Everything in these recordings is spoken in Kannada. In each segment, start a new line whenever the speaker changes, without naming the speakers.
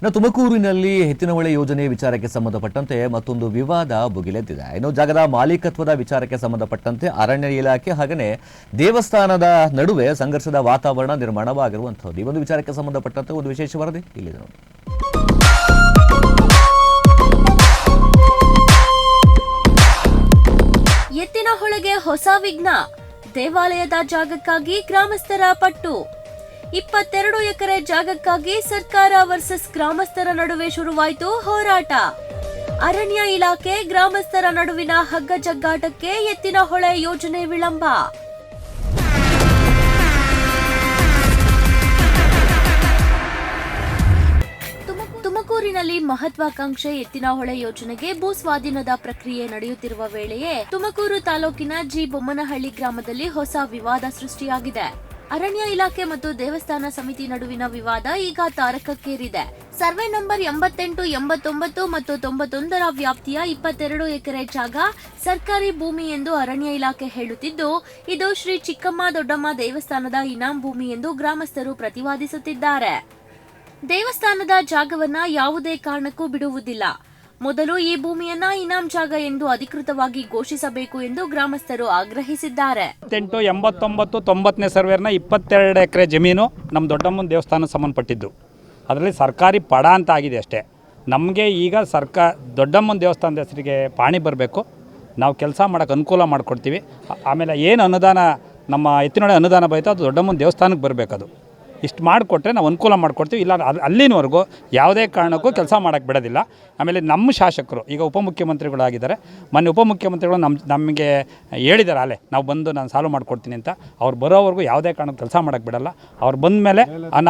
ತುಮಕೂರಿನಲ್ಲಿ ಎತ್ತಿನಹೊಳೆ ಯೋಜನೆ ವಿಚಾರಕ್ಕೆ ಸಂಬಂಧಪಟ್ಟಂತೆ ಮತ್ತೊಂದು ವಿವಾದ ಭುಗಿಲೆದ್ದಿದೆ. ಇನ್ನು ಜಾಗದ ಮಾಲೀಕತ್ವದ ವಿಚಾರಕ್ಕೆ ಸಂಬಂಧಪಟ್ಟಂತೆ ಅರಣ್ಯ ಇಲಾಖೆ ಹಾಗೆಯೇ ದೇವಸ್ಥಾನದ ನಡುವೆ ಸಂಘರ್ಷದ ವಾತಾವರಣ ನಿರ್ಮಾಣವಾಗಿರುವಂತದ್ದು. ಈ ಒಂದು ವಿಚಾರಕ್ಕೆ ಸಂಬಂಧಪಟ್ಟಂತೆ ಒಂದು ವಿಶೇಷ ವರದಿ ಇಲ್ಲಿದೆ ನೋಡಿ.
ಎತ್ತಿನಹೊಳೆಗೆ ಹೊಸ ವಿಘ್ನ, ದೇವಾಲಯದ ಜಾಗಕ್ಕಾಗಿ ಗ್ರಾಮಸ್ಥರ ಪಟ್ಟು. 22 ಎಕರೆ ಜಾಗಕ್ಕಾಗಿ ಸರ್ಕಾರ ವರ್ಸಸ್ ಗ್ರಾಮಸ್ಥರ ನಡುವೆ ಶುರುವಾಯಿತು ಹೋರಾಟ. ಅರಣ್ಯ ಇಲಾಖೆ ಗ್ರಾಮಸ್ಥರ ನಡುವಿನ ಹಗ್ಗ ಜಗ್ಗಾಟಕ್ಕೆ ಎತ್ತಿನಹೊಳೆ ಯೋಜನೆ ವಿಳಂಬ. ತುಮಕೂರಿನಲ್ಲಿ ಮಹತ್ವಾಕಾಂಕ್ಷೆ ಎತ್ತಿನಹೊಳೆ ಯೋಜನೆಗೆ ಭೂ ಸ್ವಾಧೀನದ ಪ್ರಕ್ರಿಯೆ ನಡೆಯುತ್ತಿರುವ ವೇಳೆಯೇ ತುಮಕೂರು ತಾಲೂಕಿನ ಜಿ ಬೊಮ್ಮನಹಳ್ಳಿ ಗ್ರಾಮದಲ್ಲಿ ಹೊಸ ವಿವಾದ ಸೃಷ್ಟಿಯಾಗಿದೆ. ಅರಣ್ಯ ಇಲಾಖೆ ಮತ್ತು ದೇವಸ್ಥಾನ ಸಮಿತಿ ನಡುವಿನ ವಿವಾದ ಈಗ ತಾರಕಕ್ಕೇರಿದೆ. ಸರ್ವೆ ನಂಬರ್ 88, 89 ಮತ್ತು 91ರ ವ್ಯಾಪ್ತಿಯ 22 ಎಕರೆ ಜಾಗ ಸರ್ಕಾರಿ ಭೂಮಿ ಎಂದು ಅರಣ್ಯ ಇಲಾಖೆ ಹೇಳುತ್ತಿದ್ದು, ಇದು ಶ್ರೀ ಚಿಕ್ಕಮ್ಮ ದೊಡ್ಡಮ್ಮ ದೇವಸ್ಥಾನದ ಇನಾಂ ಭೂಮಿ ಎಂದು ಗ್ರಾಮಸ್ಥರು ಪ್ರತಿವಾದಿಸುತ್ತಿದ್ದಾರೆ. ದೇವಸ್ಥಾನದ ಜಾಗವನ್ನ ಯಾವುದೇ ಕಾರಣಕ್ಕೂ ಬಿಡುವುದಿಲ್ಲ. ಮೊದಲು ಈ ಭೂಮಿಯನ್ನ ಇನಾಂ ಜಾಗ ಎಂದು ಅಧಿಕೃತವಾಗಿ ಘೋಷಿಸಬೇಕು ಎಂದು ಗ್ರಾಮಸ್ಥರು ಆಗ್ರಹಿಸಿದ್ದಾರೆ.
88, 89, 90ನೇ ಸರ್ವೇರ್ನ 22 ಎಕರೆ ಜಮೀನು ನಮ್ಮ ದೊಡ್ಡಮ್ಮನ ದೇವಸ್ಥಾನ ಸಂಬಂಧಪಟ್ಟಿದ್ದು. ಅದರಲ್ಲಿ ಸರ್ಕಾರಿ ಪಡ ಅಂತ ಆಗಿದೆ ಅಷ್ಟೇ. ನಮಗೆ ಈಗ ದೊಡ್ಡಮ್ಮನ ದೇವಸ್ಥಾನದ ಹೆಸರಿಗೆ ಪಾಣಿ ಬರಬೇಕು, ನಾವು ಕೆಲಸ ಮಾಡೋಕ್ಕೆ ಅನುಕೂಲ ಮಾಡಿಕೊಡ್ತೀವಿ. ಆಮೇಲೆ ಏನು ಅನುದಾನ ನಮ್ಮ ಎತ್ತಿನಹೊಳೆ ಅನುದಾನ ಬೈತೋ ಅದು ದೊಡ್ಡಮ್ಮನ ದೇವಸ್ಥಾನಕ್ಕೆ ಬರಬೇಕದು. ಇಷ್ಟು ಮಾಡಿಕೊಟ್ರೆ ನಾವು ಅನುಕೂಲ ಮಾಡಿಕೊಡ್ತೀವಿ. ಇಲ್ಲ ಅಲ್ಲಿನವರೆಗೂ ಯಾವುದೇ ಕಾರಣಕ್ಕೂ ಕೆಲಸ ಮಾಡೋಕ್ಕೆ ಬಿಡೋದಿಲ್ಲ. ಆಮೇಲೆ ನಮ್ಮ ಶಾಸಕರು ಈಗ ಉಪಮುಖ್ಯಮಂತ್ರಿಗಳಾಗಿದ್ದಾರೆ. ಮೊನ್ನೆ ಉಪಮುಖ್ಯಮಂತ್ರಿಗಳು ನಮಗೆ ಹೇಳಿದ್ದಾರೆ, ನಾವು ಬಂದು ನಾನು ಸಾಲ್ವ್ ಮಾಡಿಕೊಡ್ತೀನಿ ಅಂತ. ಅವ್ರು ಬರೋವರೆಗೂ ಯಾವುದೇ ಕಾರಣಕ್ಕೆ ಕೆಲಸ ಮಾಡೋಕ್ಕೆ ಬಿಡಲ್ಲ. ಅವ್ರು ಬಂದ ಮೇಲೆ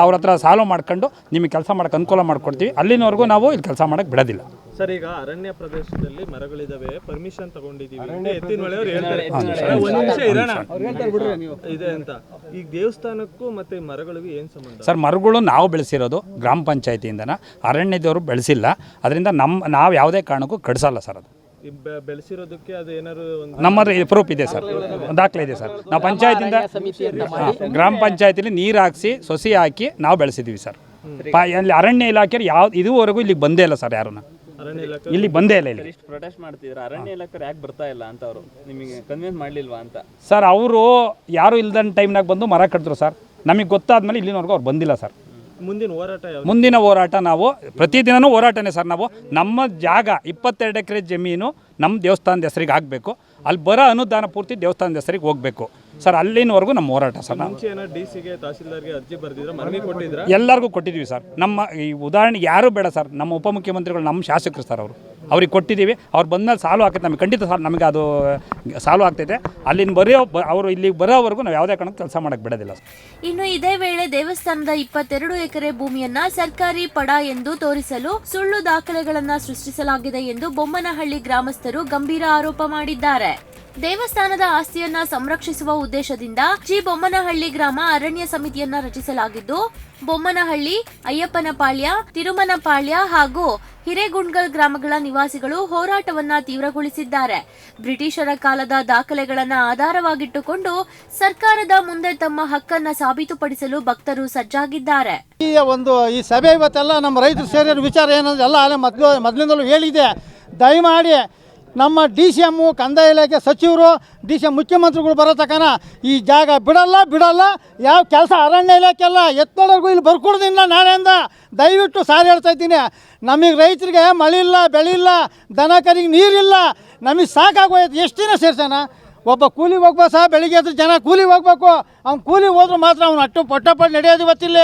ಅವ್ರ ಹತ್ರ ಸಾಲ್ವ್ ಮಾಡ್ಕೊಂಡು ನಿಮಗೆ ಕೆಲಸ ಮಾಡೋಕ್ಕೆ ಅನುಕೂಲ ಮಾಡಿಕೊಡ್ತೀವಿ. ಅಲ್ಲಿನವರೆಗೂ ನಾವು ಇಲ್ಲಿ ಕೆಲಸ ಮಾಡೋಕ್ಕೆ ಬಿಡೋದಿಲ್ಲ.
ಸರ್, ಈಗ ಅರಣ್ಯ ಪ್ರದೇಶದಲ್ಲಿ ಮರಗಳಿದಾವೆ, ಪರ್ಮಿಷನ್ ತಗೊಂಡಿದ್ದೀವಿ ಎತ್ತಿನಹೊಳೆಯವರು ಹೇಳ್ತಾರೆ. ಒಂದು ನಿಮಿಷ ಇರೋಣ ಇದೆ ಅಂತ. ಈಗ ದೇವಸ್ಥಾನಕ್ಕೂ ಮತ್ತೆ ಮರಗಳಿಗೂ ಏನು ಸಂಬಂಧ?
ಸರ್, ಮರಗಳು ನಾವು ಬೆಳೆಸಿರೋದು ಗ್ರಾಮ ಪಂಚಾಯತಿಯಿಂದನ, ಅರಣ್ಯದವರು ಬೆಳೆಸಿಲ್ಲ. ಅದರಿಂದ ನಾವು ಯಾವುದೇ ಕಾರಣಕ್ಕೂ ಕಡಿಸಲ್ಲ ಸರ್. ಅದು
ಬೆಳೆಸಿರೋದಕ್ಕೆ ಅದು ಏನಾದ್ರು
ನಮ್ಮ ಪ್ರೂಫ್ ಇದೆ ಸರ್, ದಾಖಲೆ ಇದೆ ಸರ್. ನಾವು ಪಂಚಾಯತಿಂದ ಗ್ರಾಮ ಪಂಚಾಯತಿಲಿ ನೀರು ಹಾಕಿಸಿ ಸೊಸಿ ಹಾಕಿ ನಾವು ಬೆಳೆಸಿದ್ದೀವಿ ಸರ್. ಅಲ್ಲಿ ಅರಣ್ಯ ಇಲಾಖೆ ಇದುವರೆಗೂ ಇಲ್ಲಿಗೆ ಬಂದೇ ಇಲ್ಲ ಸರ್. ಯಾರು ಇಲ್ಲಿ ಬಂದೇ ಇಲ್ಲ. ಇಲ್ಲಿ
ಪ್ರೊಟೆಸ್ಟ್ ಮಾಡ್ತಿದ್ರು, ಅರಣ್ಯ ಇಲಾಖೆ ಯಾಕೆ ಬರ್ತಾ ಇಲ್ಲ ಅಂತ ಅವರು ನಿಮಗೆ ಕನ್ವಿನ್ಸ್ ಮಾಡಲಿಲ್ವಾ ಅಂತ?
ಸರ್, ಅವರು ಯಾರು ಇಲ್ದಂಥ ಟೈಮ್ನಾಗ ಬಂದು ಮರ ಕಟ್ಟಿದ್ರು ಸರ್. ನಮಗೆ ಗೊತ್ತಾದ್ಮೇಲೆ ಇಲ್ಲಿನವರೆಗೂ ಅವ್ರು ಬಂದಿಲ್ಲ ಸರ್. ಮುಂದಿನ ಹೋರಾಟ ನಾವು ಪ್ರತಿದಿನವೂ ಹೋರಾಟನೇ ಸರ್. ನಾವು ನಮ್ಮ ಜಾಗ 22 ಎಕರೆ ಜಮೀನು ನಮ್ಮ ದೇವಸ್ಥಾನದ ಹೆಸರಿಗೆ ಆಗಬೇಕು. ಅಲ್ಲಿ ಬರೋ ಅನುದಾನ ಪೂರ್ತಿ ದೇವಸ್ಥಾನದ ಹೆಸರಿಗೆ ಹೋಗಬೇಕು ಸರ್. ಅಲ್ಲಿನವರೆಗೂ ನಮ್ಮ ಹೋರಾಟ ಸರ್. ಎಲ್ಲರಿಗೂ ಕೊಟ್ಟಿದ್ದೀವಿ ಸರ್. ನಮ್ಮ ಈ ಉದಾಹರಣೆಗೆ ಯಾರೂ ಬೇಡ ಸರ್, ನಮ್ಮ ಉಪಮುಖ್ಯಮಂತ್ರಿಗಳು ನಮ್ಮ ಶಾಸಕರು ಸರ್. ಅವ್ರಿಗೆ ಕೊಟ್ಟಿದ್ದೀವಿ. ಅವ್ರು ಬಂದ್ಮೇಲೆ ಸಾಲ್ವ್ ಆಗ್ತೈತೆ. ನಮಗೆ ಖಂಡಿತ ಸರ್, ನಮಗೆ ಅದು ಸಾಲ್ವ್ ಆಗ್ತೈತೆ. ಅಲ್ಲಿನ ಅವರು ಇಲ್ಲಿಗೆ ಬರೋವರೆಗೂ ನಾವು ಯಾವುದೇ ಕಾರಣಕ್ಕೆ ಕೆಲಸ ಮಾಡೋಕ್ಕೆ ಬಿಡೋದಿಲ್ಲ.
ಇನ್ನು ಇದೇ ವೇಳೆ ದೇವಸ್ಥಾನದ 22 ಎಕರೆ ಭೂಮಿಯನ್ನ ಸರ್ಕಾರಿ ಪಡ ಎಂದು ತೋರಿಸಲು ಸುಳ್ಳು ದಾಖಲೆಗಳನ್ನ ಸೃಷ್ಟಿಸಲಾಗಿದೆ ಎಂದು ಬೊಮ್ಮನಹಳ್ಳಿ ಗ್ರಾಮಸ್ಥರು ಗಂಭೀರ ಆರೋಪ ಮಾಡಿದ್ದಾರೆ. ದೇವಸ್ಥಾನದ ಆಸ್ತಿಯನ್ನ ಸಂರಕ್ಷಿಸುವ ಉದ್ದೇಶದಿಂದ ಜಿ ಬೊಮ್ಮನಹಳ್ಳಿ ಗ್ರಾಮ ಅರಣ್ಯ ಸಮಿತಿಯನ್ನ ರಚಿಸಲಾಗಿದ್ದು, ಬೊಮ್ಮನಹಳ್ಳಿ, ಅಯ್ಯಪ್ಪನಪಾಳ್ಯ, ತಿರುಮನಪಾಳ್ಯ ಹಾಗೂ ಹಿರೇಗುಂಡ್ಗಲ್ ಗ್ರಾಮಗಳ ನಿವಾಸಿಗಳು ಹೋರಾಟವನ್ನ ತೀವ್ರಗೊಳಿಸಿದ್ದಾರೆ. ಬ್ರಿಟಿಷರ ಕಾಲದ ದಾಖಲೆಗಳನ್ನ ಆಧಾರವಾಗಿಟ್ಟುಕೊಂಡು ಸರ್ಕಾರದ ಮುಂದೆ ತಮ್ಮ ಹಕ್ಕನ್ನ ಸಾಬೀತುಪಡಿಸಲು ಭಕ್ತರು ಸಜ್ಜಾಗಿದ್ದಾರೆ.
ಈ ಸಭೆ ಇವತ್ತೆಲ್ಲ ನಮ್ಮ ರೈತರು ಸೇರಿರೋ ವಿಚಾರ ಏನಂದ್ರೆ ಎಲ್ಲ ಮೊದಲಿಂದಲೂ ಹೇಳಿದೆ. ದಯಮಾಡಿ ನಮ್ಮ DCM, ಕಂದಾಯ ಇಲಾಖೆ ಸಚಿವರು, DCM ಮುಖ್ಯಮಂತ್ರಿಗಳು ಬರೋ ತನಕ ಈ ಜಾಗ ಬಿಡಲ್ಲ. ಯಾವ ಕೆಲಸ ಅರಣ್ಯ ಇಲಾಖೆ ಎಲ್ಲ ಎತ್ತೋಳರ್ಗೂ ಇಲ್ಲಿ ಬರ್ಕೊಡ್ದಿಲ್ಲ. ನಾಳೆಯಿಂದ ದಯವಿಟ್ಟು ಸಾರಿ ಹೇಳ್ತಾ ಇದ್ದೀನಿ. ನಮಗೆ ರೈತರಿಗೆ ಮಳೆ ಇಲ್ಲ, ಬೆಳೆ ಇಲ್ಲ, ದನ ಕರಿಗೆ ನೀರಿಲ್ಲ. ನಮಗೆ ಸಾಕಾಗೋಯ್ತು. ಎಷ್ಟು ದಿನ ಸೇರ್ಸೋಣ? ಒಬ್ಬ ಕೂಲಿಗೆ ಹೋಗ್ಬೇಕು ಸಹ, ಬೆಳಿಗ್ಗೆ ಎದ್ದು ಜನ ಕೂಲಿಗೆ ಹೋಗ್ಬೇಕು. ಅವ್ನು ಕೂಲಿಗೆ ಹೋದ್ರೆ ಮಾತ್ರ ಅವ್ನು ಅಟ್ಟು ಪಟ್ಟಪಟ್ಟು ನಡೆಯೋದು. ಇವತ್ತಿಲ್ಲ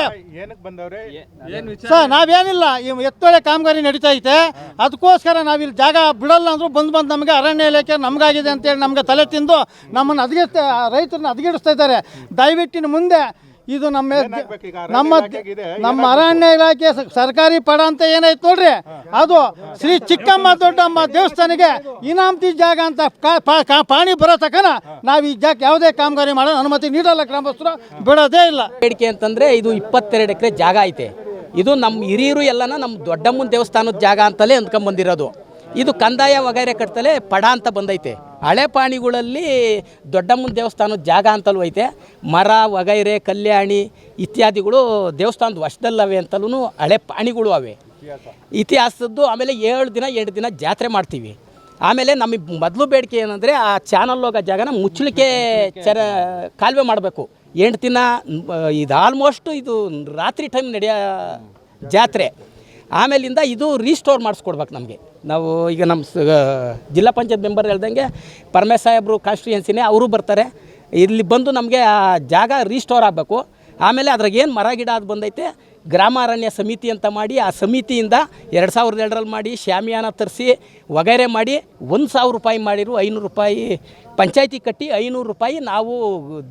ಸರ್, ನಾವೇನಿಲ್ಲ, ಈ ಎತ್ತೊಳೆ ಕಾಮಗಾರಿ ನಡೀತಾ ಐತೆ. ಅದಕ್ಕೋಸ್ಕರ ನಾವಿಲ್ಲಿ ಜಾಗ ಬಿಡಲ್ಲ ಅಂದರೂ ಬಂದು ನಮಗೆ ಅರಣ್ಯ ಇಲಾಖೆ ನಮಗಾಗಿದೆ ಅಂತೇಳಿ ನಮಗೆ ತಲೆ ತಿಂದು ನಮ್ಮನ್ನು ರೈತರನ್ನ ಹದಗೆಡಿಸ್ತಾ ಇದ್ದಾರೆ. ದಯವಿಟ್ಟಿನ ಮುಂದೆ ಇದು ನಮ್ಮ ಅರಣ್ಯ ಇಲಾಖೆ ಸರ್ಕಾರಿ ಪಡ ಅಂತ ಏನಾಯ್ತು ನೋಡ್ರಿ, ಅದು ಶ್ರೀ ಚಿಕ್ಕಮ್ಮ ದೊಡ್ಡಮ್ಮ ದೇವಸ್ಥಾನಿಗೆ ಇನಾಮತಿ ಜಾಗ ಅಂತ ಪಾಣಿ ಬರೋ ತಕನ ನಾವು ಈ ಜಾಗ ಯಾವುದೇ ಕಾಮಗಾರಿ ಮಾಡೋ ಅನುಮತಿ ನೀಡಲ್ಲ. ಗ್ರಾಮಸ್ಥರು ಬಿಡೋದೇ ಇಲ್ಲ.
ಬೇಡಿಕೆ ಅಂತಂದ್ರೆ ಇದು 22 ಎಕರೆ ಜಾಗ ಐತೆ. ಇದು ನಮ್ಮ ಹಿರಿಯರು ಎಲ್ಲನ ನಮ್ಮ ದೊಡ್ಡಮ್ಮನ ದೇವಸ್ಥಾನದ ಜಾಗ ಅಂತಲೇ ಅಂದ್ಕೊಂಡ್ ಬಂದಿರೋದು. ಇದು ಕಂದಾಯ ವಗೈರೆ ಕಟ್ತಲೇ ಪಡ ಅಂತ ಬಂದೈತೆ. ಹಳೆ ಪಾಣಿಗಳಲ್ಲಿ ದೊಡ್ಡಮ್ಮನ ದೇವಸ್ಥಾನದ ಜಾಗ ಅಂತಲೂ ಐತೆ. ಮರ ವಗೈರೆ ಕಲ್ಯಾಣಿ ಇತ್ಯಾದಿಗಳು ದೇವಸ್ಥಾನದ ವಶದಲ್ಲವೆ ಅಂತಲೂ ಹಳೆ ಪಾಣಿಗಳು ಅವೆ, ಇತಿಹಾಸದ್ದು. ಆಮೇಲೆ 7 ದಿನ 8 ದಿನ ಜಾತ್ರೆ ಮಾಡ್ತೀವಿ. ಆಮೇಲೆ ನಮಗೆ ಮೊದಲು ಬೇಡಿಕೆ ಏನಂದರೆ ಆ ಚಾನಲ್ ಹೋಗೋ ಜಾಗನ ಮುಚ್ಚಲಿಕ್ಕೆ ಕಾಲುವೆ ಮಾಡಬೇಕು. 8 ದಿನ ಇದು ಆಲ್ಮೋಸ್ಟ್ ಇದು ರಾತ್ರಿ ಟೈಮ್ ನಡೆಯೋ ಜಾತ್ರೆ. ಆಮೇಲಿಂದ ಇದು ರೀಸ್ಟೋರ್ ಮಾಡಿಸ್ಕೊಡ್ಬೇಕು ನಮಗೆ. ನಾವು ಈಗ ನಮ್ಮ ಜಿಲ್ಲಾ ಪಂಚಾಯತ್ ಮೆಂಬರ್ ಹೇಳ್ದಂಗೆ ಪರಮೇಶ್ ಸಾಹೇಬರು ಕಾನ್ಸ್ಟಿಟ್ಯೂಯೆನ್ಸಿನೇ ಅವರು ಬರ್ತಾರೆ. ಇಲ್ಲಿ ಬಂದು ನಮಗೆ ಆ ಜಾಗ ರೀಸ್ಟೋರ್ ಆಗಬೇಕು. ಆಮೇಲೆ ಅದ್ರಾಗ ಏನು ಮರ ಗಿಡ ಅದು ಬಂದೈತೆ ಗ್ರಾಮ ಅರಣ್ಯ ಸಮಿತಿ ಅಂತ ಮಾಡಿ, ಆ ಸಮಿತಿಯಿಂದ 2002ರಲ್ಲಿ ಮಾಡಿ ಶಾಮಿಯಾನ ತರಿಸಿ ವಗೈರೆ ಮಾಡಿ 1,000 ರೂಪಾಯಿ ಮಾಡಿರು. 500 ರೂಪಾಯಿ ಪಂಚಾಯತಿ ಕಟ್ಟಿ 500 ರೂಪಾಯಿ ನಾವು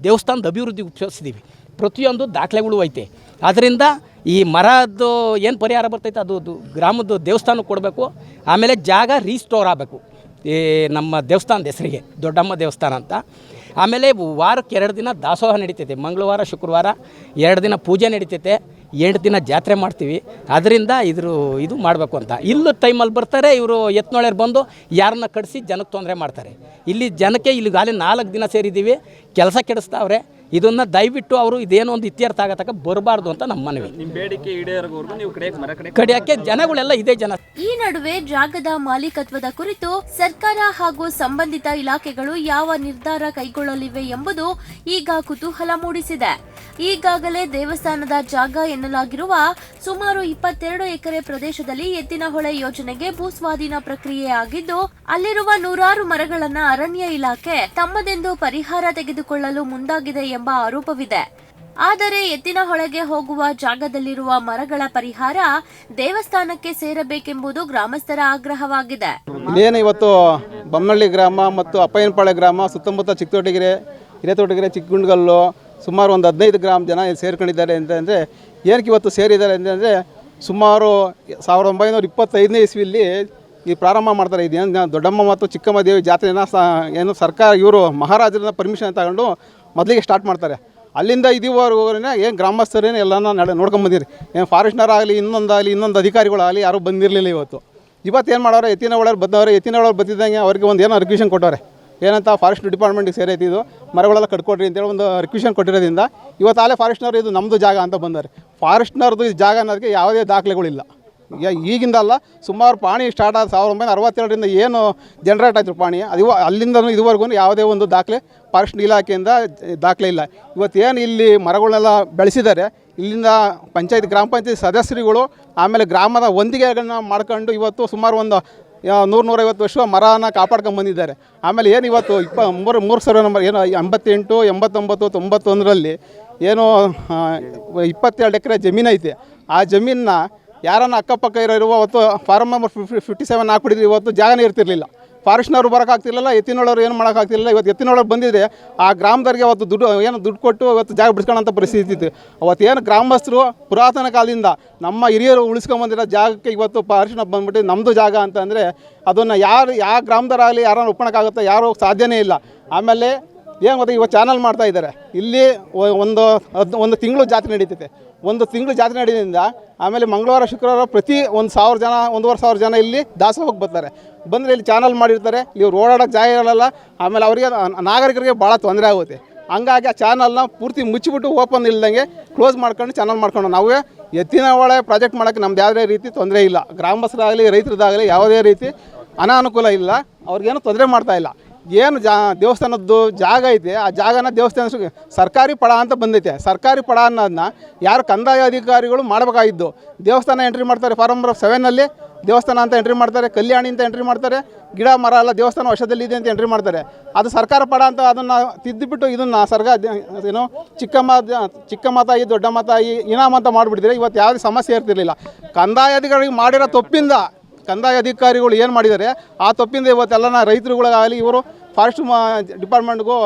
ದೇವಸ್ಥಾನದ ಅಭಿವೃದ್ಧಿಗೆ ಉಪಯೋಗಿಸಿದ್ದೀವಿ. ಪ್ರತಿಯೊಂದು ದಾಖಲೆಗಳು ಐತೆ. ಅದರಿಂದ ಈ ಮರದ್ದು ಏನು ಪರಿಹಾರ ಬರ್ತೈತೆ ಅದು ಗ್ರಾಮದ ದೇವಸ್ಥಾನಕ್ಕೆ ಕೊಡಬೇಕು. ಆಮೇಲೆ ಜಾಗ ರೀಸ್ಟೋರ್ ಆಗಬೇಕು ಈ ನಮ್ಮ ದೇವಸ್ಥಾನದ ಹೆಸರಿಗೆ, ದೊಡ್ಡಮ್ಮ ದೇವಸ್ಥಾನ ಅಂತ. ಆಮೇಲೆ ವಾರಕ್ಕೆ 2 ದಿನ ದಾಸೋಹ ನಡೀತೈತೆ. ಮಂಗಳವಾರ ಶುಕ್ರವಾರ 2 ದಿನ ಪೂಜೆ ನಡೀತೈತೆ, 8 ದಿನ ಜಾತ್ರೆ ಮಾಡ್ತೀವಿ. ಅದರಿಂದ ಇದು ಮಾಡಬೇಕು ಅಂತ. ಇಲ್ಲೂ ಟೈಮಲ್ಲಿ ಬರ್ತಾರೆ ಇವರು ಎತ್ನೊಳೆಯರು ಬಂದು ಯಾರನ್ನ ಕಡಿಸಿ ಜನಕ್ಕೆ ತೊಂದರೆ ಮಾಡ್ತಾರೆ. ಇಲ್ಲಿ ಜನಕ್ಕೆ ಇಲ್ಲಿಗಾಲೇ 4 ದಿನ ಸೇರಿದ್ದೀವಿ, ಕೆಲಸ ಕೆಡಿಸ್ತಾವ್ರೆ. ಇದನ್ನು ದಯವಿಟ್ಟು ಅವರು ಇದೇನೋ ಒಂದು ಇತ್ಯರ್ಥ ಆಗತಕ್ಕ ಬರಬಾರ್ದು ಅಂತ ನಮ್ಮ ಮನವಿ.
ನಿಮ್ಮ ಬೇಡಿಕೆ ಈಡೇರೋವರೆಗೂ ನೀವು
ಕಡಿಯೋಕ್ಕೆ ಜನಗಳೆಲ್ಲ ಇದೇ ಜನ.
ಈ ನಡುವೆ ಜಾಗದ ಮಾಲೀಕತ್ವದ ಕುರಿತು ಸರ್ಕಾರ ಹಾಗೂ ಸಂಬಂಧಿತ ಇಲಾಖೆಗಳು ಯಾವ ನಿರ್ಧಾರ ಕೈಗೊಳ್ಳಲಿವೆ ಎಂಬುದು ಈಗ ಕುತೂಹಲ ಮೂಡಿಸಿದೆ. ಈಗಾಗಲೇ ದೇವಸ್ಥಾನದ ಜಾಗ ಎನ್ನಲಾಗಿರುವ ಸುಮಾರು 22 ಎಕರೆ ಪ್ರದೇಶದಲ್ಲಿ ಎತ್ತಿನಹೊಳೆ ಯೋಜನೆಗೆ ಭೂಸ್ವಾಧೀನ ಪ್ರಕ್ರಿಯೆ ಆಗಿದ್ದು, ಅಲ್ಲಿರುವ 100 ಮರಗಳನ್ನ ಅರಣ್ಯ ಇಲಾಖೆ ತಮ್ಮದೆಂದು ಪರಿಹಾರ ತೆಗೆದುಕೊಳ್ಳಲು ಮುಂದಾಗಿದೆ ಎಂಬ ಆರೋಪವಿದೆ. ಆದರೆ ಎತ್ತಿನಹೊಳೆಗೆ ಹೋಗುವ ಜಾಗದಲ್ಲಿರುವ ಮರಗಳ ಪರಿಹಾರ ದೇವಸ್ಥಾನಕ್ಕೆ ಸೇರಬೇಕೆಂಬುದು ಗ್ರಾಮಸ್ಥರ ಆಗ್ರಹವಾಗಿದೆ.
ಇದೇನು ಇವತ್ತು ಬೊಮ್ಮನಹಳ್ಳಿ ಗ್ರಾಮ ಮತ್ತು ಅಪ್ಪಯ್ಯನಪಾಳ್ಯ ಗ್ರಾಮ ಸುತ್ತಮುತ್ತ ಚಿಕ್ಕತೋಟಗೆರೆ, ಹಿರೇತೋಟಗೆರೆ, ಚಿಕ್ಕಗುಂಡಗಲ್ಲು ಸುಮಾರು ಒಂದು 15 ಗ್ರಾಮ ಜನ ಸೇರ್ಕೊಂಡಿದ್ದಾರೆ ಅಂತಂದರೆ ಏನಕ್ಕೆ ಇವತ್ತು ಸೇರಿದ್ದಾರೆ ಅಂತಂದರೆ ಸುಮಾರು 1925ನೇ ಇಸ್ವಿಯಲ್ಲಿ ಈ ಪ್ರಾರಂಭ ಮಾಡ್ತಾರೆ. ಇದೇನು ದೊಡ್ಡಮ್ಮ ಮತ್ತು ಚಿಕ್ಕಮ್ಮ ದೇವಿ ಜಾತ್ರೆನ ಏನು ಸರ್ಕಾರ ಇವರು ಮಹಾರಾಜರನ್ನ ಪರ್ಮಿಷನ್ ತಗೊಂಡು ಮೊದಲಿಗೆ ಸ್ಟಾರ್ಟ್ ಮಾಡ್ತಾರೆ. ಅಲ್ಲಿಂದ ಇದುವರೆಗೂ ಏನು ಗ್ರಾಮಸ್ಥರೇನು ಎಲ್ಲನ ನೋಡ್ಕೊಂಬಂದಿರಿ. ಏನು ಫಾರೆಸ್ಟ್ನರಾಗಲಿ ಇನ್ನೊಂದು ಅಧಿಕಾರಿಗಳಾಗಲಿ ಯಾರೂ ಬಂದಿರಲಿಲ್ಲ. ಇವತ್ತು ಏನು ಮಾಡೋರು, ಎತ್ತಿನಹೊಳೆಯವ್ರು ಬಂದವರು, ಎತ್ತಿನಹೊಳೆಯವ್ರು ಬಂದಿದ್ದಂಗೆ ಅವ್ರಿಗೆ ಒಂದು ಏನೋ ರಿಕ್ವೆಷನ್ ಕೊಟ್ಟವ್ರೆ. ಏನಂತ ಫಾರೆಸ್ಟ್ ಡಿಪಾರ್ಟ್ಮೆಂಟಿಗೆ ಸೇರೈತಿ, ಇದು ಮರಗಳೆಲ್ಲ ಕಟ್ಕೊಡ್ರಿ ಅಂತೇಳಿ ಒಂದು ರಿಕ್ವೆಷನ್ ಕೊಟ್ಟಿರೋದ್ರಿಂದ ಇವತ್ತು ಆಲೇ ಫಾರೆಸ್ಟ್ನವ್ರು ಇದು ನಮ್ಮದು ಜಾಗ ಅಂತ ಬಂದಾರೆ. ಫಾರೆಸ್ಟ್ನವ್ರದ್ದು ಈ ಜಾಗ ಅನ್ನೋದಕ್ಕೆ ಯಾವುದೇ ದಾಖಲೆಗಳಿಲ್ಲ. ಈಗಿಂದ ಅಲ್ಲ, ಸುಮಾರು ಪಾಣಿ ಸ್ಟಾರ್ಟ್ ಆದ 1962ರಿಂದ ಏನು ಜನ್ರೇಟ್ ಆಯ್ತು ಪಾಣಿ, ಅದು ಅಲ್ಲಿಂದ ಇದುವರೆಗೂ ಯಾವುದೇ ಒಂದು ದಾಖಲೆ ಫಾರೆಸ್ಟ್ ಇಲಾಖೆಯಿಂದ ದಾಖಲೆ ಇಲ್ಲ. ಇವತ್ತೇನು ಇಲ್ಲಿ ಮರಗಳನ್ನೆಲ್ಲ ಬೆಳೆಸಿದ್ದಾರೆ, ಇಲ್ಲಿಂದ ಪಂಚಾಯತ್ ಗ್ರಾಮ ಪಂಚಾಯತ್ ಸದಸ್ಯರುಗಳು ಆಮೇಲೆ ಗ್ರಾಮದ ಹೊಂದಿಗೆಗಳನ್ನ ಮಾಡ್ಕೊಂಡು ಇವತ್ತು ಸುಮಾರು ಒಂದು 100-150 ವರ್ಷ ಮರನ ಕಾಪಾಡ್ಕೊಂಡು ಬಂದಿದ್ದಾರೆ. ಆಮೇಲೆ ಏನು ಇವತ್ತು 3 ಸರ್ವೆ ನಂಬರ್ ಏನು 88, 89, 91ರಲ್ಲಿ ಏನು 22 ಎಕರೆ ಜಮೀನು ಐತೆ. ಆ ಜಮೀನನ್ನ ಯಾರನ್ನ ಅಕ್ಕಪಕ್ಕ ಇರೋ ಅವತ್ತು ಫಾರಮ್ ನಂಬರ್ 57 ಹಾಕ್ಬಿಟ್ಟಿದ್ರು. ಇವತ್ತು ಜಾಗನೇ ಇರ್ತಿರ್ಲಿಲ್ಲ. ಫಾರೆಸ್ಟ್ನವ್ರು ಬರೋಕ್ಕಾಗ್ತಿರಲಿಲ್ಲ, ಎತ್ತಿನಹೊಳೆಯವ್ರು ಏನು ಮಾಡೋಕ್ಕಾಗ್ತಿರಲಿಲ್ಲ. ಇವತ್ತು ಎತ್ತಿನಹೊಳೆಯವ್ರು ಬಂದಿದ್ದರೆ ಆ ಗ್ರಾಮದವ್ರಿಗೆ ಅವತ್ತು ದುಡ್ಡು ಕೊಟ್ಟು ಇವತ್ತು ಜಾಗ ಬಿಡಿಸ್ಕೊಳ್ಳೋಂಥ ಪರಿಸ್ಥಿತಿ ಇತ್ತು. ಅವತ್ತು ಏನು ಗ್ರಾಮಸ್ಥರು ಪುರಾತನ ಕಾಲದಿಂದ ನಮ್ಮ ಹಿರಿಯರು ಉಳಿಸ್ಕೊಂಬಂದಿರೋ ಜಾಗಕ್ಕೆ ಇವತ್ತು ಫಾರೆಸ್ಟ್ನ ಬಂದ್ಬಿಟ್ಟು ನಮ್ಮದು ಜಾಗ ಅಂತಂದರೆ ಅದನ್ನು ಯಾವ ಗ್ರಾಮದವರಾಗಲಿ ಯಾರನ್ನು ಒಪ್ಪಣಕ್ಕಾಗುತ್ತೆ, ಯಾರೂ ಸಾಧ್ಯನೇ ಇಲ್ಲ. ಆಮೇಲೆ ಏನು ಗೊತ್ತಾ, ಇವತ್ತು ಚಾನಲ್ ಮಾಡ್ತಾ ಇದ್ದಾರೆ. ಇಲ್ಲಿ ಒಂದು ತಿಂಗಳು ಜಾತ್ರೆ ನಡೀತೈತೆ. 1 ತಿಂಗಳು ಜಾತ್ರೆ ನಡೆಯೋದ್ರಿಂದ ಆಮೇಲೆ ಮಂಗಳವಾರ ಶುಕ್ರವಾರ ಪ್ರತಿ 1,000 ಜನ 1,500 ಜನ ಇಲ್ಲಿ ದಾಸೋಹಕ್ಕೆ ಬರ್ತಾರೆ. ಬಂದರೆ ಇಲ್ಲಿ ಚಾನಲ್ ಮಾಡಿರ್ತಾರೆ, ಇವ್ರು ಓಡಾಡೋಕ್ಕೆ ಜಾಗ ಇರಲ್ಲ. ಆಮೇಲೆ ಅವರಿಗೆ ನಾಗರಿಕರಿಗೆ ಭಾಳ ತೊಂದರೆ ಆಗುತ್ತೆ. ಹಂಗಾಗಿ ಆ ಚಾನಲ್ನ ಪೂರ್ತಿ ಮುಚ್ಚಿಬಿಟ್ಟು ಓಪನ್ ಇಲ್ದಂಗೆ ಕ್ಲೋಸ್ ಮಾಡ್ಕೊಂಡು ಚಾನಲ್ ಮಾಡ್ಕೊಂಡು ನಾವೇ ಎತ್ತಿನಹೊಳೆ ಪ್ರಾಜೆಕ್ಟ್ ಮಾಡೋಕ್ಕೆ ನಮ್ದು ಯಾವುದೇ ರೀತಿ ತೊಂದರೆ ಇಲ್ಲ. ಗ್ರಾಮಸ್ಥರಾಗಲಿ ರೈತರದಾಗಲಿ ಯಾವುದೇ ರೀತಿ ಅನಾನುಕೂಲ ಇಲ್ಲ. ಅವ್ರಿಗೇನು ತೊಂದರೆ ಮಾಡ್ತಾ ಇಲ್ಲ. ಏನು ದೇವಸ್ಥಾನದ್ದು ಜಾಗ ಐತೆ, ಆ ಜಾಗನ ದೇವಸ್ಥಾನ ಸರ್ಕಾರಿ ಪಡ ಅಂತ ಬಂದೈತೆ. ಸರ್ಕಾರಿ ಪಡ ಅನ್ನೋದನ್ನ ಯಾರು ಕಂದಾಯ ಅಧಿಕಾರಿಗಳು ಮಾಡಬೇಕಾಗಿದ್ದು. ದೇವಸ್ಥಾನ ಎಂಟ್ರಿ ಮಾಡ್ತಾರೆ, ಫಾರಂ ನಂಬರ್ 7ನಲ್ಲಿ ದೇವಸ್ಥಾನ ಅಂತ ಎಂಟ್ರಿ ಮಾಡ್ತಾರೆ, ಕಲ್ಯಾಣಿ ಅಂತ ಎಂಟ್ರಿ ಮಾಡ್ತಾರೆ, ಗಿಡ ಮರ ಎಲ್ಲ ದೇವಸ್ಥಾನ ವಶದಲ್ಲಿದೆ ಅಂತ ಎಂಟ್ರಿ ಮಾಡ್ತಾರೆ. ಅದು ಸರ್ಕಾರ ಪಡ ಅಂತ ಅದನ್ನು ತಿದ್ದುಬಿಟ್ಟು ಇದನ್ನು ಏನು ಚಿಕ್ಕಮ್ಮ ತಾಯಿ ದೊಡ್ಡಮ್ಮ ತಾಯಿ ಇನಾಮ್ ಅಂತ ಮಾಡಿಬಿಟ್ಟಿದ್ರೆ ಇವತ್ತು ಯಾವುದೇ ಸಮಸ್ಯೆ ಇರ್ತಿರ್ಲಿಲ್ಲ. ಕಂದಾಯ ಅಧಿಕಾರಿಗಳು ಮಾಡಿರೋ ತಪ್ಪಿಂದ ಕಂದಾಯ ಅಧಿಕಾರಿಗಳು ಏನು ಮಾಡಿದ್ದಾರೆ ಆ ತಪ್ಪಿಂದ ಇವತ್ತೆಲ್ಲ ರೈತರುಗಳಾಗಲಿ ಇವರು ಫಾರೆಸ್ಟ್ ಡಿಪಾರ್ಟ್ಮೆಂಟ್ಗೂ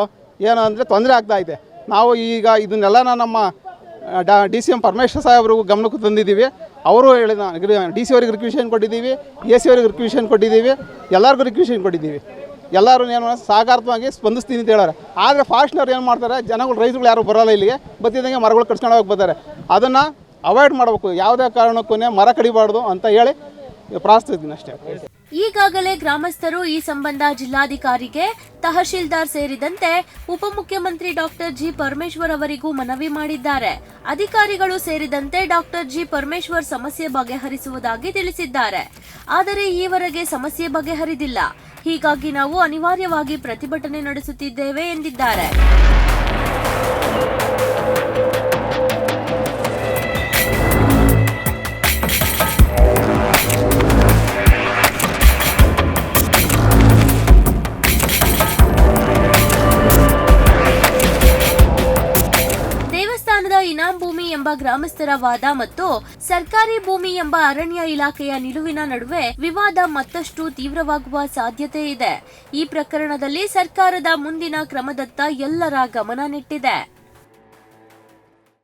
ಏನು ಅಂದರೆ ತೊಂದರೆ ಆಗ್ತಾಯಿದೆ. ನಾವು ಈಗ ಇದನ್ನೆಲ್ಲ ನಮ್ಮ DCM ಪರಮೇಶ್ವರ್ ಸಾಹೇಬ್ರಿಗೂ ಗಮನಕ್ಕೆ ತಂದಿದ್ದೀವಿ. ಅವರು ಹೇಳಿದ DC ಅವ್ರಿಗೆ ರಿಕ್ವೆಷನ್ ಕೊಟ್ಟಿದ್ದೀವಿ, AC ಅವ್ರಿಗೆ ರಿಕ್ವೆಷನ್ ಕೊಟ್ಟಿದ್ದೀವಿ, ಎಲ್ಲರಿಗೂ ರಿಕ್ವೆಷನ್ ಕೊಟ್ಟಿದ್ದೀವಿ. ಎಲ್ಲರೂ ಏನು ಸಹಕಾರವಾಗಿ ಸ್ಪಂದಿಸ್ತೀನಿ ಅಂತ ಹೇಳೋರು. ಆದರೆ ಫಾರೆಸ್ಟ್ನವ್ರು ಏನು ಮಾಡ್ತಾರೆ, ಜನಗಳು ರೈತರುಗಳು ಯಾರು ಬರೋಲ್ಲ, ಇಲ್ಲಿಗೆ ಬತ್ತಿದಂಗೆ ಮರಗಳು ಕಟ್ಸ್ಕೊಂಡು ಹೋಗಿ ಬರ್ತಾರೆ. ಅದನ್ನು ಅವಾಯ್ಡ್ ಮಾಡಬೇಕು. ಯಾವುದೇ ಕಾರಣಕ್ಕೂ ಮರ ಕಡಿಬಾರ್ದು ಅಂತ ಹೇಳಿ ಪ್ರಾರ್ಥಿಸ್ತೀನಿ ಅಷ್ಟೇ.
ಈಗಾಗಲೇ ಗ್ರಾಮಸ್ಥರು ಈ ಸಂಬಂಧ ಜಿಲ್ಲಾಧಿಕಾರಿಗೆ, ತಹಶೀಲ್ದಾರ್ ಸೇರಿದಂತೆ ಉಪಮುಖ್ಯಮಂತ್ರಿ ಡಾಕ್ಟರ್ ಜಿ ಪರಮೇಶ್ವರ್ ಅವರಿಗೂ ಮನವಿ ಮಾಡಿದ್ದಾರೆ. ಅಧಿಕಾರಿಗಳು ಸೇರಿದಂತೆ ಡಾಕ್ಟರ್ ಜಿ ಪರಮೇಶ್ವರ್ ಸಮಸ್ಯೆ ಬಗೆಹರಿಸುವುದಾಗಿ ತಿಳಿಸಿದ್ದಾರೆ. ಆದರೆ ಈವರೆಗೆ ಸಮಸ್ಯೆ ಬಗೆಹರಿದಿಲ್ಲ. ಹೀಗಾಗಿ ನಾವು ಅನಿವಾರ್ಯವಾಗಿ ಪ್ರತಿಭಟನೆ ನಡೆಸುತ್ತಿದ್ದೇವೆ ಎಂದಿದ್ದಾರೆ. ದೇವಸ್ಥಾನದ ಇನಾಂ ಭೂಮಿ ಎಂಬ ಗ್ರಾಮಸ್ಥರ ವಾದ ಮತ್ತು ಸರ್ಕಾರಿ ಭೂಮಿ ಎಂಬ ಅರಣ್ಯ ಇಲಾಖೆಯ ನಿಲುವಿನ ನಡುವೆ ವಿವಾದ ಮತ್ತಷ್ಟು ತೀವ್ರವಾಗುವ ಸಾಧ್ಯತೆ ಇದೆ. ಈ ಪ್ರಕರಣದಲ್ಲಿ ಸರ್ಕಾರದ ಮುಂದಿನ ಕ್ರಮದತ್ತ ಎಲ್ಲರ ಗಮನ ನೆಟ್ಟಿದೆ.